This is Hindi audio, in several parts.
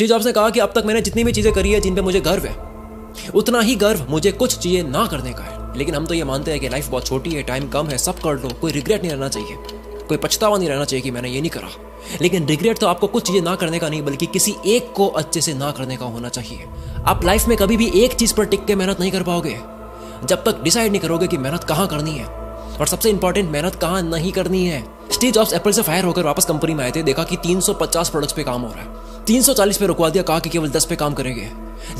स्टीव जॉब्स ने कहा कि अब तक मैंने जितनी भी चीजें करी है जिन पे मुझे गर्व है, उतना ही गर्व मुझे कुछ चीजें ना करने का है। लेकिन हम तो ये मानते हैं कि लाइफ बहुत छोटी है, टाइम कम है, सब कर लो, कोई रिग्रेट नहीं रहना चाहिए, कोई पछतावा नहीं रहना चाहिए कि मैंने ये नहीं करा। लेकिन रिग्रेट तो आपको कुछ चीजें ना करने का नहीं, बल्कि किसी एक को अच्छे से ना करने का होना चाहिए। आप लाइफ में कभी भी एक चीज पर टिक के मेहनत नहीं कर पाओगे जब तक डिसाइड नहीं करोगे कि मेहनत कहाँ करनी है, और सबसे इंपॉर्टेंट मेहनत कहाँ नहीं करनी है। स्टीव जॉब्स एप्पल से फायर होकर वापस कंपनी में आए थे, देखा कि 350 प्रोडक्ट्स पे काम हो रहा है, 340 पे रुकवा दिया, कहा कि केवल 10 पे काम करेंगे,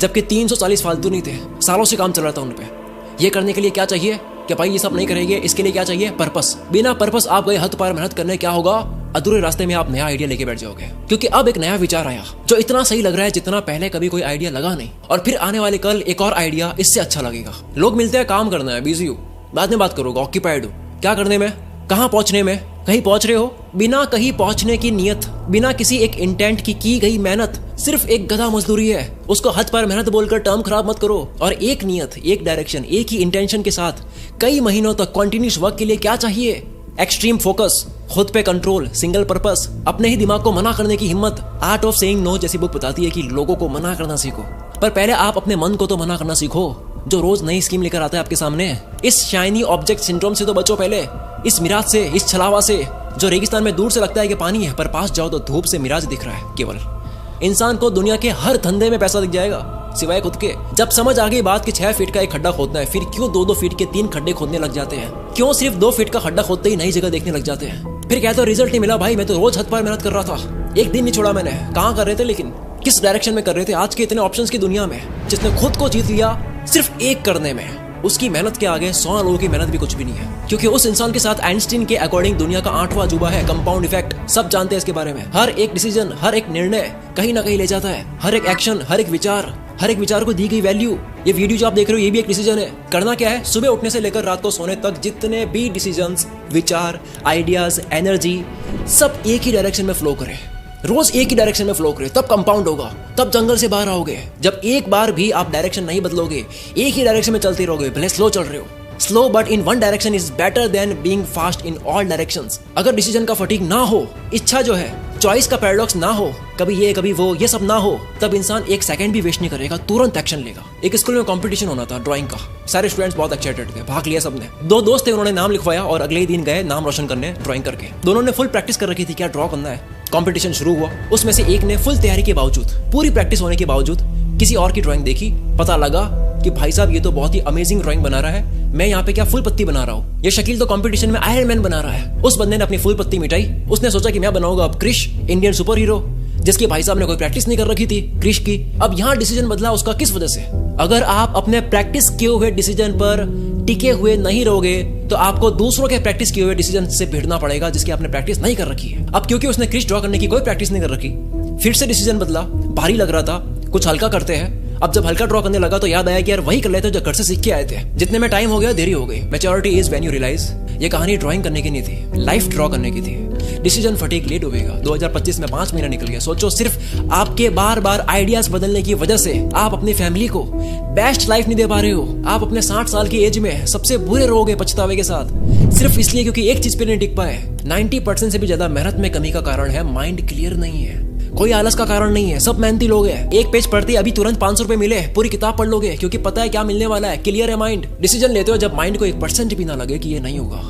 जबकि 340 फालतू नहीं थे, सालों से काम चल रहा था उन पे। ये करने के लिए क्या चाहिए कि भाई ये सब नहीं करेंगे, इसके लिए क्या चाहिए? पर्पस। बिना पर्पस आप गए हद पार मेहनत करने, क्या होगा? अधूरे रास्ते में आप नया आइडिया लेके बैठ जाओगे, क्योंकि अब एक नया विचार आया जो इतना सही लग रहा है जितना पहले कभी कोई आइडिया लगा नहीं, और फिर आने वाले कल एक और आइडिया इससे अच्छा लगेगा। लोग मिलते हैं, काम करना है, बिजी हूँ, बाद में बात करोगे, ऑक्यूपाइड हूँ, क्या करने में, कहाँ पहुंचने में, कहीं पहुंच रहे हो, बिना कहीं पहुंचने की नियत, बिना किसी एक इंटेंट की गई मेहनत, सिर्फ एक गधा मजदूरी है। उसको हद पर मेहनत बोलकर टर्म खराब मत करो, और एक नियत, एक डायरेक्शन, एक ही इंटेंशन के साथ कई महीनों तक कॉन्टिन्यूस वर्क के लिए क्या चाहिए? एक्सट्रीम फोकस, खुद पे कंट्रोल, सिंगल पर्पस, अपने ही दिमाग को मना करने की हिम्मत। आर्ट ऑफ सेइंग नो जैसी बुक बताती है कि लोगों को मना करना सीखो, पर पहले आप अपने मन को तो मना करना सीखो, जो रोज नई स्कीम लेकर आता है आपके सामने। इस शाइनी ऑब्जेक्ट सिंड्रोम से तो बचो पहले, इस मिराज से, इस छलावा से, जो रेगिस्तान में दूर से लगता है कि पानी है, पर पास जाओ तो धूप से मिराज दिख रहा है केवल। इंसान को दुनिया के हर धंधे में पैसा दिख जाएगा सिवाय खुद के। जब समझ आ गई बात कि 6 फीट का एक खड्डा खोदना है, फिर क्यों 2-2 फीट के 3 खड्डे खोदने लग जाते हैं? क्यों सिर्फ 2 फीट का खड्डा खोदते ही नई जगह देखने लग जाते हैं? फिर कहते हो रिजल्ट नहीं मिला। भाई मैं तो रोज हद पार मेहनत कर रहा था, एक दिन नहीं छोड़ा मैंने। कहाँ कर रहे थे, लेकिन किस डायरेक्शन में कर रहे थे? आज के इतने ऑप्शंस की दुनिया में जिसने खुद को जीत लिया सिर्फ एक करने में, उसकी मेहनत के आगे 100 लोगों की मेहनत भी कुछ भी नहीं है। क्योंकि उस इंसान के साथ आइंस्टीन के अकॉर्डिंग दुनिया का 8वां अजूबा है कंपाउंड इफेक्ट। सब जानते हैं इसके बारे में। हर एक डिसीजन, हर एक निर्णय कहीं ना कहीं ले जाता है। हर एक एक्शन, हर एक विचार को दी गई वैल्यू। ये वीडियो जो आप देख रहे हो ये भी एक डिसीजन है। करना क्या है? सुबह उठने से लेकर रात को सोने तक जितने भी डिसीजंस, विचार, आइडियाज, एनर्जी, सब एक ही डायरेक्शन में फ्लो करें। रोज एक ही डायरेक्शन में फ्लो करे, तब कंपाउंड होगा, तब जंगल से बाहर आओगे। जब एक बार भी आप डायरेक्शन नहीं बदलोगे, एक ही डायरेक्शन में चलते रहोगे, भले स्लो चल रहे हो, slow but in one direction is better than being fast in all directions. अगर डिसीजन का फटीग ना हो, इच्छा जो है, चॉइस का पैराडॉक्स ना हो, कभी ये कभी वो, ये सब ना हो, तब इंसान एक सेकंड भी वेस्ट नहीं करेगा, तुरंत एक्शन लेगा। एक स्कूल में कंपटीशन होना था ड्राइंग का, सारे स्टूडेंट्स बहुत एक्साइटेड थे, भाग लिया सबने। 2 दोस्त थे, उन्होंने नाम लिखवाया और अगले ही दिन गए नाम रोशन करने ड्राइंग करके। दोनों ने फुल प्रैक्टिस कर रखी थी क्या ड्रॉ करना है। कंपटीशन शुरू हुआ, उसमें से एक ने फुल तैयारी के बावजूद, पूरी प्रैक्टिस होने के बावजूद किसी और की ड्राइंग देखी, पता लगा कि भाई साहब ये तो बहुत ही अमेजिंग ड्राइंग बना रहा है, मैं यहाँ पे क्या फुल पत्ती बना रहा हूँ, ये शकील तो कंपटीशन में आयरन मैन बना रहा है। उस बंदे ने अपनी फुल पत्ती मिटाई, उसने सोचा कि मैं बनाऊंगा अब क्रिश, इंडियन सुपर हीरो, जिसके भाई साहब ने कोई प्रैक्टिस नहीं कर रखी थी क्रिश की। अब यहाँ डिसीजन बदला उसका किस वजह से? अगर आप अपने प्रैक्टिस किए हुए डिसीजन पर टिके हुए नहीं रहोगे तो आपको दूसरों के प्रैक्टिस किए हुए डिसीजन से भिड़ना पड़ेगा जिसकी आपने प्रैक्टिस नहीं कर रखी है। अब क्योंकि उसने क्रिश ड्रॉ करने की कोई प्रैक्टिस नहीं कर रखी, फिर से डिसीजन बदला, भारी लग रहा था, कुछ हल्का करते हैं। अब जब हल्का ड्रॉ करने लगा तो याद आया कि यार वही कर लेते जो घर से सीख के आए थे। जितने में टाइम हो गया देरी हो गई। Maturity is when you realize ये कहानी ड्राइंग करने की नहीं थी, लाइफ ड्रॉ करने की थी। डिसीजन फटीग लेट होगा। 2025 में 5 महीना निकल गया। सोचो सिर्फ आपके बार बार आइडियाज बदलने की वजह से आप अपनी फैमिली को बेस्ट लाइफ नहीं दे पा रहे हो। आप अपने 60 साल की एज में सबसे बुरे रहोगे पछतावे के साथ, सिर्फ इसलिए क्योंकि एक चीज पे नहीं टिक पाए। 90% से भी ज्यादा मेहनत में कमी का कारण है माइंड क्लियर नहीं है। कोई आलस का कारण नहीं है, सब मेहनती लोग हैं। एक पेज पढ़ते अभी तुरंत 500 रुपए मिले, पूरी किताब पढ़ लोगे क्योंकि पता है क्या मिलने वाला है, क्लियर है माइंड। डिसीजन लेते हो जब माइंड को 1% भी ना लगे कि ये नहीं होगा,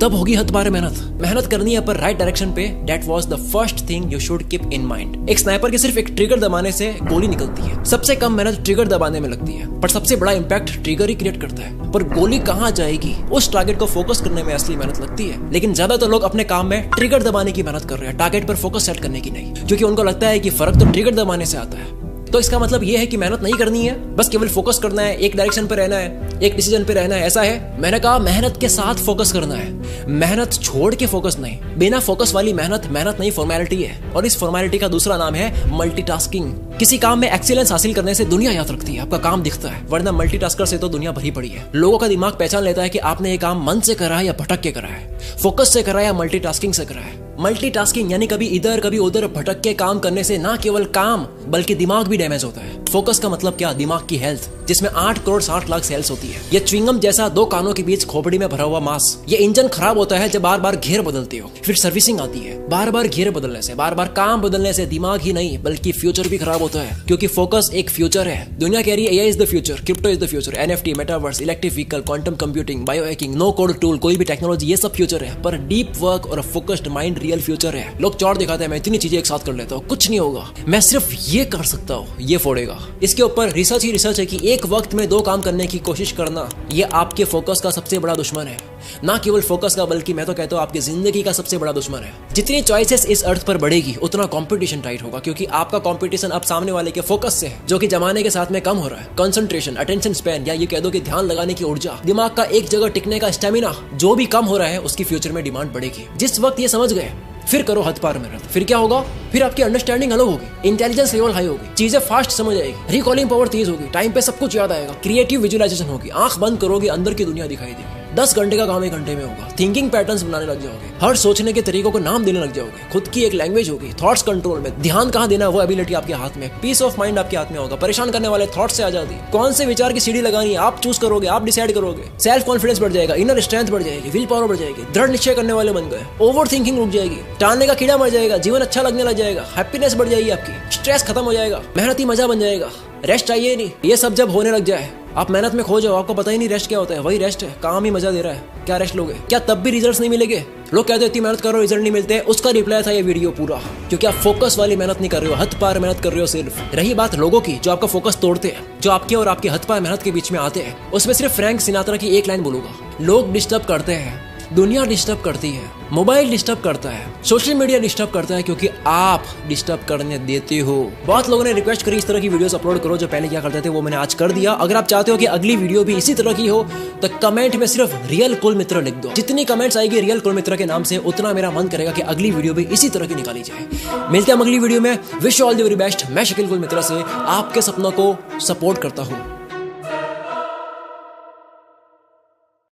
तब होगी हद पार मेहनत करनी है पर राइट डायरेक्शन पे। That was the first thing you should keep in mind. एक स्नाइपर के सिर्फ एक ट्रिगर दबाने से गोली निकलती है। सबसे कम मेहनत ट्रिगर दबाने में लगती है, पर सबसे बड़ा इंपैक्ट ट्रिगर ही क्रिएट करता है। पर गोली कहाँ जाएगी, उस टारगेट को फोकस करने में असली मेहनत लगती है। लेकिन ज्यादातर लोग अपने काम में ट्रिगर दबाने की मेहनत कर रहे हैं, टारगेट पर फोकस सेट करने की नहीं, क्योंकि उनको लगता है कि फर्क तो ट्रिगर दबाने से आता है। तो इसका मतलब ये है कि मेहनत नहीं करनी है, बस केवल फोकस करना है, एक डायरेक्शन पे रहना है, एक डिसीजन पे रहना है, ऐसा है। मैंने कहा मेहनत के साथ फोकस करना है, मेहनत छोड़ के फोकस नहीं। बिना फोकस वाली मेहनत नहीं, फॉर्मेलिटी है। और इस फॉर्मेलिटी का दूसरा नाम है मल्टीटास्किंग। किसी काम में एक्सीलेंस हासिल करने से दुनिया याद रखती है, आपका काम दिखता है, वरना मल्टीटास्कर से तो दुनिया भरी पड़ी है। लोगों का दिमाग पहचान लेता है कि आपने ये काम मन से करा है या भटक के करा है, फोकस से करा है या मल्टीटास्किंग से करा है। मल्टीटास्किंग यानी कभी इधर कभी उधर भटक के काम करने से ना केवल काम बल्कि दिमाग भी डैमेज होता है। फोकस का मतलब क्या? दिमाग की हेल्थ, जिसमें 8 करोड़ 60 लाख सेल्स होती है। ये च्युइंगम जैसा 2 कानों के बीच खोपड़ी में भरा हुआ मांस। ये इंजन खराब होता है जब बार बार गियर बदलते हो, फिर सर्विसिंग आती है। बार बार गियर बदलने से, बार बार काम बदलने से दिमाग ही नहीं बल्कि फ्यूचर भी खराब होता है, क्योंकि फोकस एक फ्यूचर है। दुनिया कह रही है AI is the future, crypto is the future, NFT, metaverse, electric vehicle, quantum computing, biohacking, no code tool, कोई भी टेक्नोलॉजी, ये सब फ्यूचर है। पर डीप वर्क और फोकस्ड माइंड रियल फ्यूचर है। लोग चौड़ दिखाते हैं, मैं इतनी चीजें एक साथ कर लेता हूँ, कुछ नहीं होगा, मैं सिर्फ ये कर सकता हूँ, ये फोड़ेगा। इसके ऊपर रिसर्च ही रिसर्च है कि एक वक्त में 2 काम करने की कोशिश करना, ये आपके फोकस का सबसे बड़ा दुश्मन है। ना केवल फोकस का, बल्कि मैं तो कहता हूँ आपकी जिंदगी का सबसे बड़ा दुश्मन है। जितनी चॉइसेस इस अर्थ पर बढ़ेगी उतना कंपटीशन टाइट होगा, क्योंकि आपका कंपटीशन अब सामने वाले के फोकस से है, जो कि जमाने के साथ में कम हो रहा है। कंसंट्रेशन, अटेंशन स्पैन, या ये कह दो कि ध्यान लगाने की ऊर्जा, दिमाग का एक जगह टिकने का स्टेमिना, जो भी कम हो रहा है उसकी फ्यूचर में डिमांड बढ़ेगी। जिस वक्त ये समझ गए, फिर करो हद पार मेहनत। फिर क्या होगा? फिर आपकी अंडरस्टैंडिंग अलग होगी, इंटेलिजेंस लेवल हाई होगी, चीजें फास्ट समझ आएगी, रिकॉलिंग पावर तेज होगी, टाइम पे सब कुछ याद आएगा, क्रिएटिव विजुअलाइजेशन होगी, आंख बंद करोगे अंदर की दुनिया दिखाई देगी। 10 घंटे का काम 1 घंटे में होगा, थिंकिंग पैटर्न्स बनाने लग जाओगे, हर सोचने के तरीकों को नाम देने लग जाओगे, खुद की एक लैंग्वेज होगी, थॉट्स कंट्रोल में, ध्यान कहाँ देना है वो एबिलिटी आपके हाथ में, पीस ऑफ माइंड आपके हाथ में होगा, परेशान करने वाले थॉट्स से आजादी, कौन से विचार की सीढ़ी लगानी है आप चूज करोगे, आप डिसाइड करोगे, सेल्फ कॉन्फिडेंस बढ़ जाएगा, इनर स्ट्रेंथ बढ़ जाएगी, विल पावर बढ़ जाएगी, दृढ़ निश्चय करने वाले बन गए, ओवर थिंकिंग रुक जाएगी, टालने का कीड़ा मर जाएगा, जीवन अच्छा लगने लग जाएगा, हैप्पीनेस बढ़ जाएगी आपकी, स्ट्रेस खत्म हो जाएगा, मेहनती मजा बन जाएगा, रेस्ट चाहिए नहीं। ये सब जब होने लग जाए, आप मेहनत में खो जाओ, आपको पता ही नहीं रेस्ट क्या होता है, वही रेस्ट है, काम ही मजा दे रहा है, क्या रेस्ट लोगे? क्या तब भी रिजल्ट्स नहीं मिलेंगे? लोग कहते हैं इतनी मेहनत करो रिजल्ट नहीं मिलते, उसका रिप्लाई था ये वीडियो पूरा, क्योंकि आप फोकस वाली मेहनत नहीं कर रहे हो, हद पार मेहनत कर रहे हो सिर्फ। रही बात लोगों की जो आपका फोकस तोड़ते हैं, जो आपके और आपकी हद पार मेहनत के बीच में आते हैं, उसमें सिर्फ फ्रैंक सिनात्रा की एक लाइन बोलूंगा, लोग डिस्टर्ब करते हैं, दुनिया डिस्टर्ब करती है, मोबाइल डिस्टर्ब करता है, सोशल मीडिया डिस्टर्ब करता है, क्योंकि आप डिस्टर्ब करने देते हो। बहुत लोगों ने रिक्वेस्ट करी इस तरह की वीडियोस अपलोड करो, जो पहले क्या करते थे वो मैंने आज कर दिया। अगर आप चाहते हो कि अगली वीडियो भी इसी तरह की हो तो कमेंट में सिर्फ रियल कुल मित्र लिख दो। जितनी कमेंट्स आएगी रियल कुल मित्र के नाम से, उतना मेरा मन करेगा कि अगली वीडियो भी इसी तरह की निकाली जाए। मिलते हैं अगली वीडियो में। Wish all the very best. मैं शकील कुल मित्र से आपके सपनों को सपोर्ट करता हूँ।